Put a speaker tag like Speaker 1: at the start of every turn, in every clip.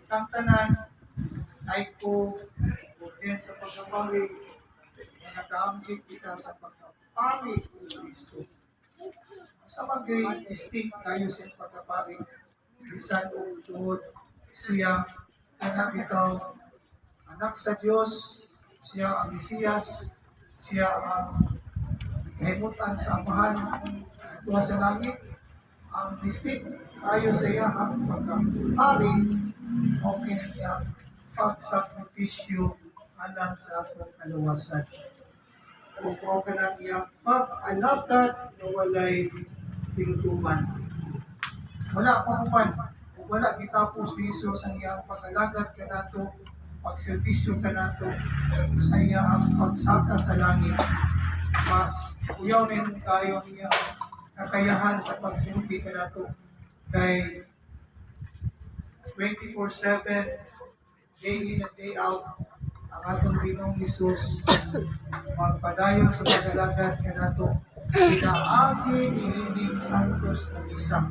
Speaker 1: kang tanan ay ko din sa pagkapawi na nakaamit kita sa pagkapawi ni Kristo. Sa bagay, distinct kayo sa pagkapawi. Bisan o tuod siya anak ikaw, anak sa Diyos, siya ang Mesiyas, siya ang kahimutan sa amahan tuwa sa langit, ang distinct kayo sa iya ang pagkapari o kiniyang pagsakripisyo alang sa atong kaluwasan. Kung mo ka ng iyang pag-alakad na walay pinutuman. Wala pa man, kung wala kitapos ni Jesus ang iyang pag-alakad ka nato, pagservisyo ka nato, sa iyang pagsaka sa langit. Mas uyaw rin kayo niya kakayahan sa pagsilbi ka nato kay 24/7 day in and day out ang atong Ginoong Jesus magpadayon sa pag-alagad ka nato pinaagi ni Hining Santos ng isa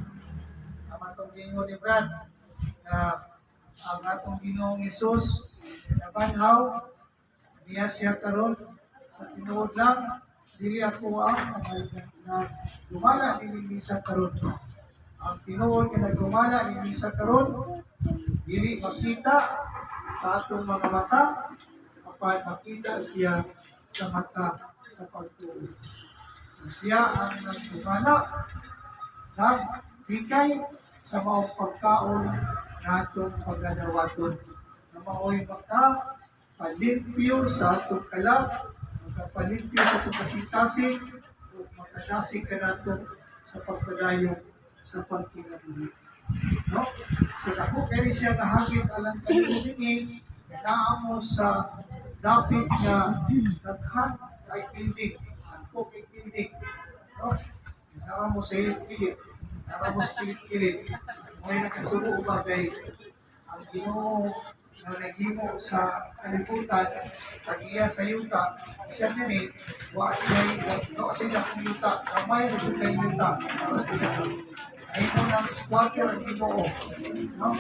Speaker 1: ang atong Ginoo ni Brad na ang atong Ginoong Jesus nabanhaw niya siya karon sa tinuod lang dili ako ang na lumala ni Misa karon. Ang tinuod nga nagumala ni Misa karon dili makita sa atong mga mata apan makita siya sa mata sa pagtuo. So, siya ang nagumala nagbigay sa maong pagkaon natong pagadawaton na mao'y makapalimpyo sa atong kalag magpalimpyo sa pagkasing-tasing o makadasig ka nato sa pagpadayon sa pagkinabuhi. No? So, ako kaya siya nahagit alang kanilingin na naamo sa dapit nga naghan ay building. Ako kay building. No? Nara mo sa hilit-hilit. Nara mo sa hilit-hilit. May nakasubo ba kay ang Ginoo na naghimo sa kalibutan pag iya sa yuta siya din wa siya yuta kamay na siya yuta ay mo ng squatter ang Ginoo no